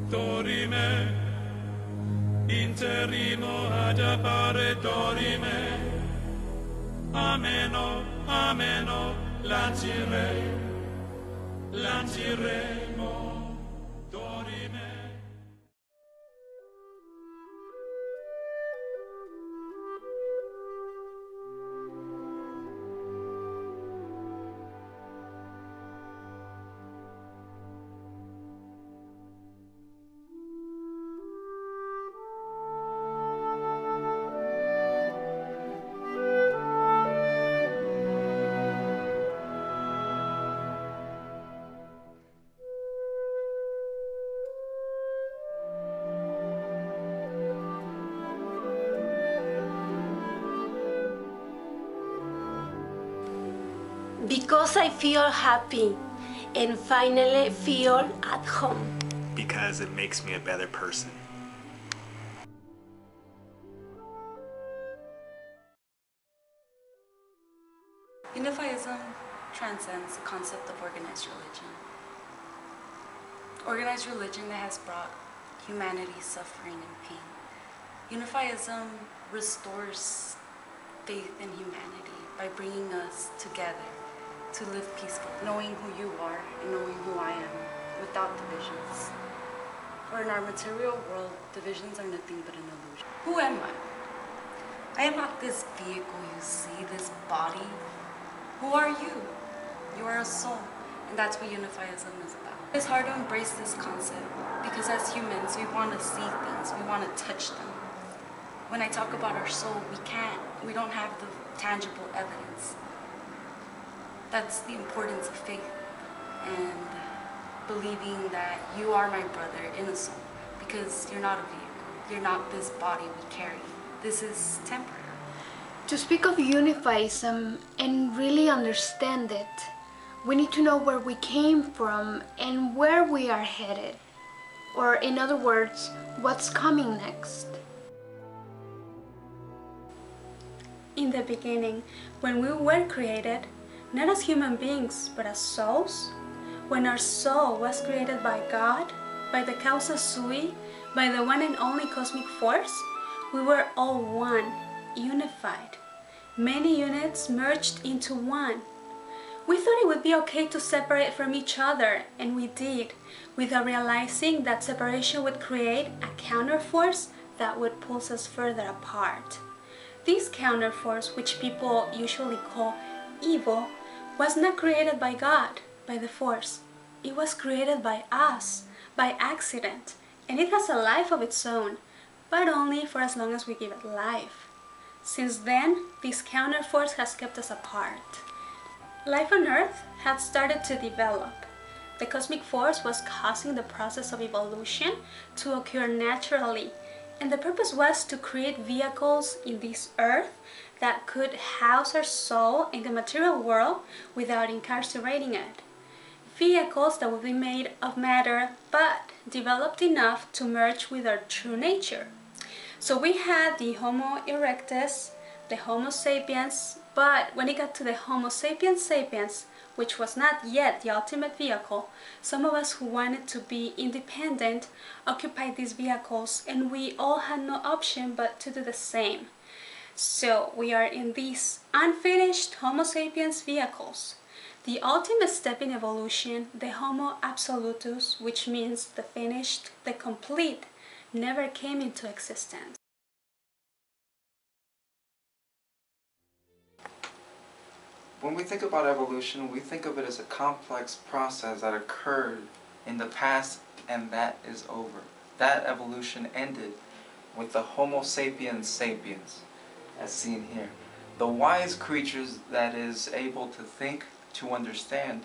dorime, interimo ad appare dorime, ameno, ameno, lanciremo, dorime. Because I feel happy and finally feel at home. Because it makes me a better person. Unifyism transcends the concept of organized religion. Organized religion that has brought humanity suffering and pain. Unifyism restores faith in humanity by bringing us together to live peacefully, knowing who you are and knowing who I am, without divisions. For in our material world, divisions are nothing but an illusion. Who am I? I am not this vehicle you see, this body. Who are you? You are a soul, and that's what Unifyism is about. It's hard to embrace this concept because as humans, we want to see things, we want to touch them. When I talk about our soul, we can't. We don't have the tangible evidence. That's the importance of faith and believing that you are my brother in a soul, because you're not a vehicle. You're not this body we carry. This is temporary. To speak of Unifyism and really understand it, we need to know where we came from and where we are headed. Or in other words, what's coming next. In the beginning, when we were created, not as human beings, but as souls, when our soul was created by God, by the causa sui, by the one and only cosmic force, we were all one, unified. Many units merged into one. We thought it would be okay to separate from each other, and we did, without realizing that separation would create a counterforce that would pull us further apart. This counterforce, which people usually call evil, was not created by God, by the force. It was created by us, by accident, and it has a life of its own, but only for as long as we give it life. Since then, this counterforce has kept us apart. Life on Earth had started to develop. The cosmic force was causing the process of evolution to occur naturally, and the purpose was to create vehicles in this Earth that could house our soul in the material world without incarcerating it. Vehicles that would be made of matter but developed enough to merge with our true nature. So we had the Homo erectus, the Homo sapiens, but when it got to the Homo sapiens sapiens, which was not yet the ultimate vehicle, some of us who wanted to be independent occupied these vehicles, and we all had no option but to do the same. So we are in these unfinished Homo sapiens vehicles. The ultimate step in evolution, the Homo absolutus, which means the finished, the complete, never came into existence. When we think about evolution, we think of it as a complex process that occurred in the past and that is over. That evolution ended with the Homo sapiens sapiens, as seen here. The wise creatures that is able to think, to understand,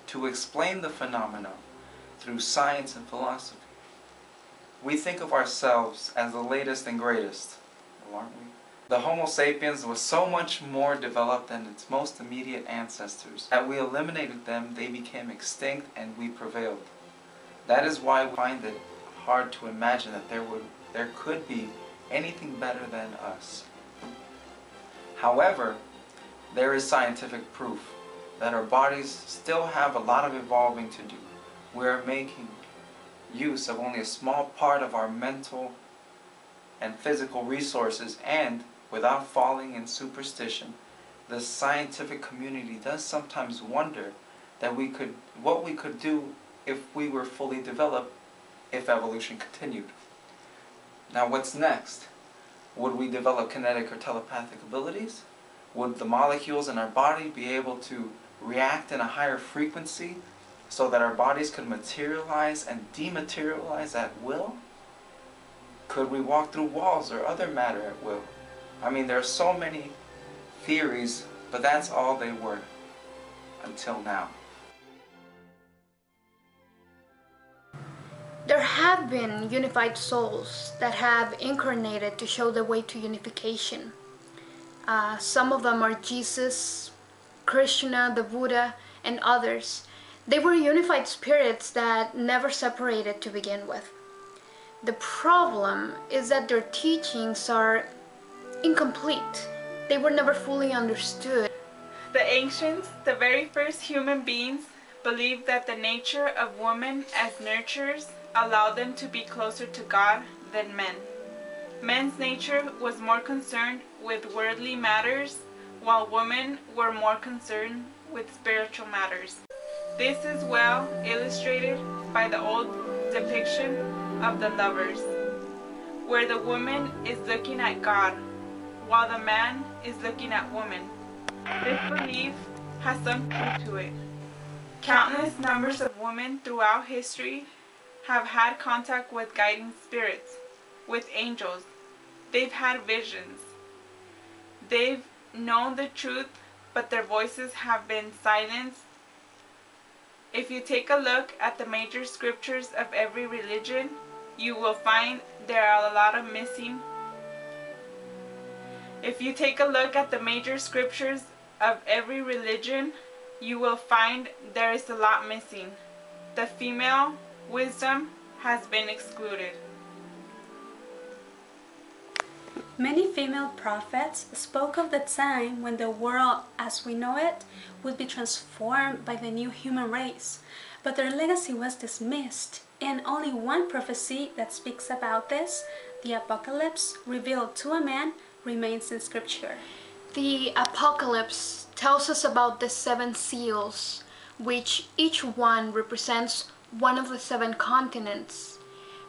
to explain the phenomena through science and philosophy. We think of ourselves as the latest and greatest, aren't we? The Homo sapiens was so much more developed than its most immediate ancestors that we eliminated them, they became extinct, and we prevailed. That is why we find it hard to imagine that there could be anything better than us. However, there is scientific proof that our bodies still have a lot of evolving to do. We are making use of only a small part of our mental and physical resources, and without falling in superstition, the scientific community does sometimes wonder that what we could do if we were fully developed if evolution continued. Now what's next? Would we develop kinetic or telepathic abilities? Would the molecules in our body be able to react in a higher frequency so that our bodies could materialize and dematerialize at will? Could we walk through walls or other matter at will? I mean, there are so many theories, but that's all they were until now. There have been unified souls that have incarnated to show the way to unification. Some of them are Jesus, Krishna, the Buddha, and others. They were unified spirits that never separated to begin with. The problem is that their teachings are incomplete. They were never fully understood. The ancients, the very first human beings, believed that the nature of women as nurturers allowed them to be closer to God than men. Men's nature was more concerned with worldly matters, while women were more concerned with spiritual matters. This is well illustrated by the old depiction of the lovers, where the woman is looking at God, while the man is looking at woman. This belief has some truth to it. Countless numbers of women throughout history have had contact with guiding spirits, with angels. They've had visions. They've known the truth, but their voices have been silenced. If you take a look at the major scriptures of every religion, you will find there are a lot of missing. If you take a look at the major scriptures of every religion, you will find there is a lot missing. The female wisdom has been excluded. Many female prophets spoke of the time when the world as we know it would be transformed by the new human race, but their legacy was dismissed, and only one prophecy that speaks about this, the Apocalypse, revealed to a man, remains in Scripture. The Apocalypse tells us about the 7 seals, which each one represents one of the 7 continents.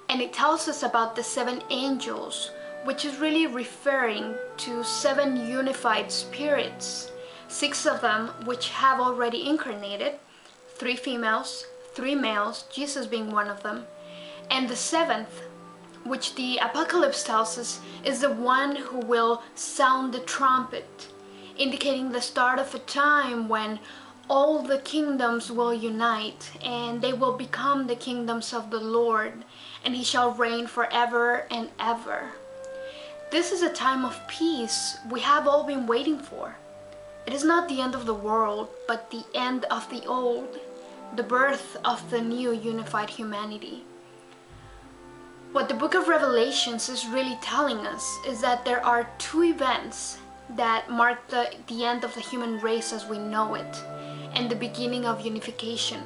And it tells us about the 7 angels, which is really referring to 7 unified spirits. 6 of them which have already incarnated, 3 females, 3 males, Jesus being one of them. And the 7th, which the Apocalypse tells us is the one who will sound the trumpet, indicating the start of a time when all the kingdoms will unite, and they will become the kingdoms of the Lord, and he shall reign forever and ever. This is a time of peace we have all been waiting for. It is not the end of the world, but the end of the old, the birth of the new unified humanity. What the book of Revelations is really telling us is that there are 2 events that mark the end of the human race as we know it, and the beginning of unification.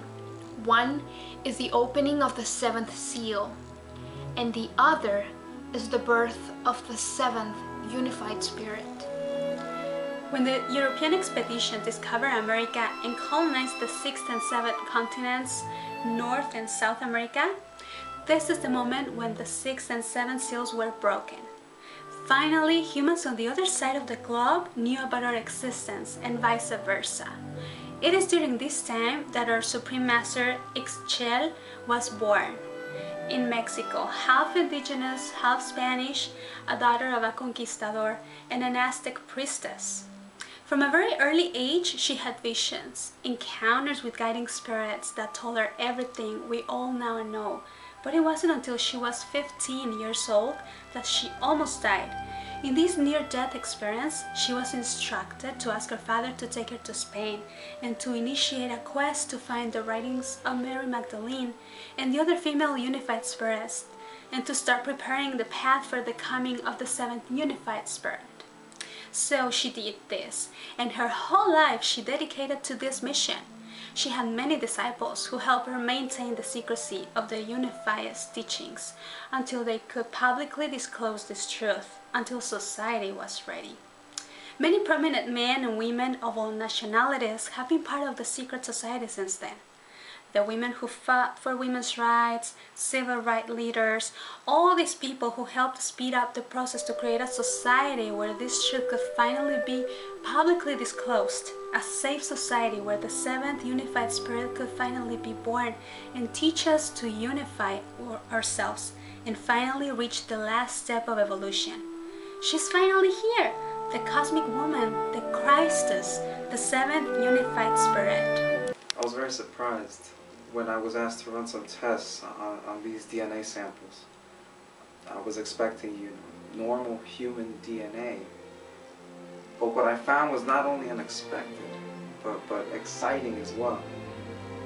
One is the opening of the 7th seal, and the other is the birth of the 7th unified spirit. When the European expedition discovered America and colonized the 6th and 7th continents, North and South America, this is the moment when the 6th and 7th seals were broken. Finally, humans on the other side of the globe knew about our existence, and vice versa. It is during this time that our Supreme Master Ixchel was born. In Mexico, half indigenous, half Spanish, a daughter of a conquistador and an Aztec priestess. From a very early age, she had visions, encounters with guiding spirits that told her everything we all now know. But it wasn't until she was 15 years old that she almost died. In this near-death experience, she was instructed to ask her father to take her to Spain and to initiate a quest to find the writings of Mary Magdalene and the other female unified spirits, and to start preparing the path for the coming of the 7th unified spirit. So she did this, and her whole life she dedicated to this mission. She had many disciples who helped her maintain the secrecy of the Unifyist teachings until they could publicly disclose this truth, until society was ready. Many prominent men and women of all nationalities have been part of the secret society since then. The women who fought for women's rights, civil rights leaders, all these people who helped speed up the process to create a society where this truth could finally be publicly disclosed, a safe society where the seventh unified spirit could finally be born and teach us to unify ourselves and finally reach the last step of evolution. She's finally here, the cosmic woman, the Christus, the seventh unified spirit. I was very surprised when I was asked to run some tests on these DNA samples. I was expecting, normal human DNA. But what I found was not only unexpected, but exciting as well.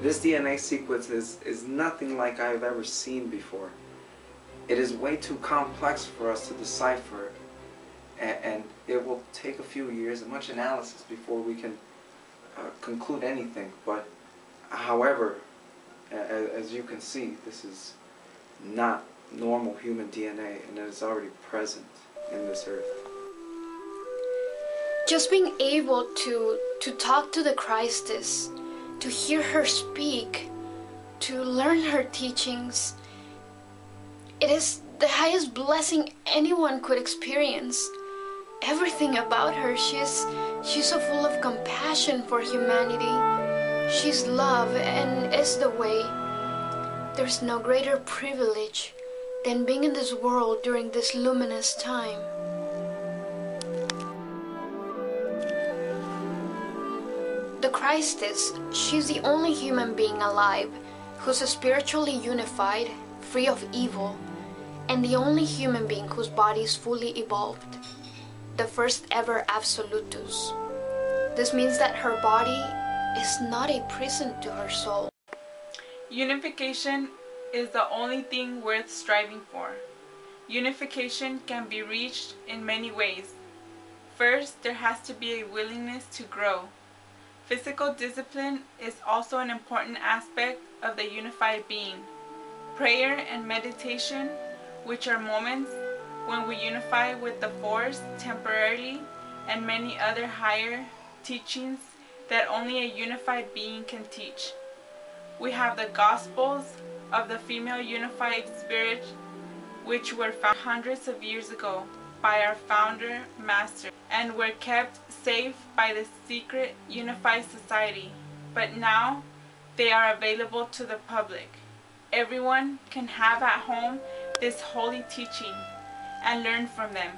This DNA sequence is nothing like I've ever seen before. It is way too complex for us to decipher, and it will take a few years and much analysis before we can conclude anything. But however, as you can see, this is not normal human DNA, and it is already present in this earth. Just being able to talk to the Christus, to hear her speak, to learn her teachings, it is the highest blessing anyone could experience. Everything about her, she's so full of compassion for humanity. She's love and is the way. There's no greater privilege than being in this world during this luminous time. The Christus, she's the only human being alive who's spiritually unified, free of evil, and the only human being whose body is fully evolved. The first ever absolutus. This means that her body is not a prison to her soul. Unification is the only thing worth striving for. Unification can be reached in many ways. First, there has to be a willingness to grow. Physical discipline is also an important aspect of the unified being. Prayer and meditation, which are moments when we unify with the force temporarily, and many other higher teachings that only a unified being can teach. We have the Gospels of the female unified spirit, which were found hundreds of years ago by our founder master and were kept safe by the secret unified society, but now they are available to the public. Everyone can have at home this holy teaching and learn from them.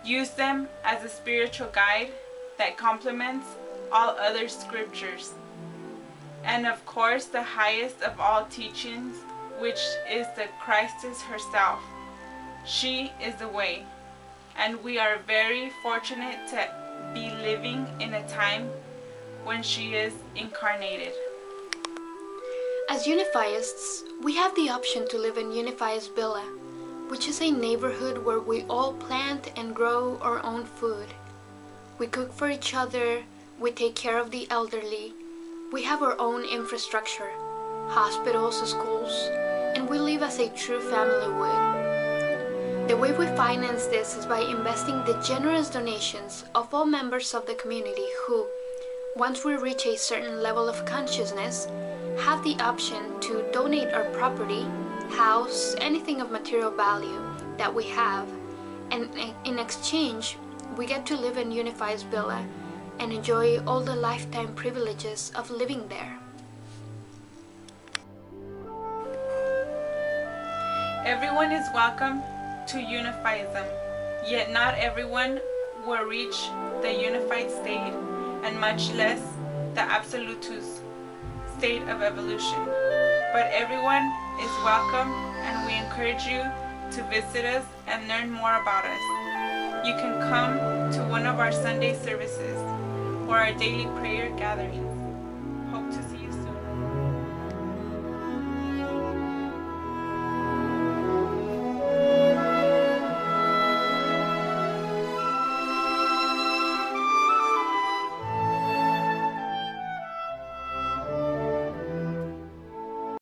Use them as a spiritual guide that complements all other scriptures. And of course, the highest of all teachings, which is the Christus herself. She is the way. And we are very fortunate to be living in a time when she is incarnated. As Unifyists, we have the option to live in Unifyist Villa, which is a neighborhood where we all plant and grow our own food. We cook for each other, we take care of the elderly, we have our own infrastructure, hospitals, schools, and we live as a true family would. The way we finance this is by investing the generous donations of all members of the community who, once we reach a certain level of consciousness, have the option to donate our property, house, anything of material value that we have, and in exchange, we get to live in Unifyist Villa and enjoy all the lifetime privileges of living there. Everyone is welcome to Unifyism, yet not everyone will reach the unified state, and much less the absolutus state of evolution. But everyone is welcome, and we encourage you to visit us and learn more about us. You can come to one of our Sunday services or our daily prayer gatherings. Hope to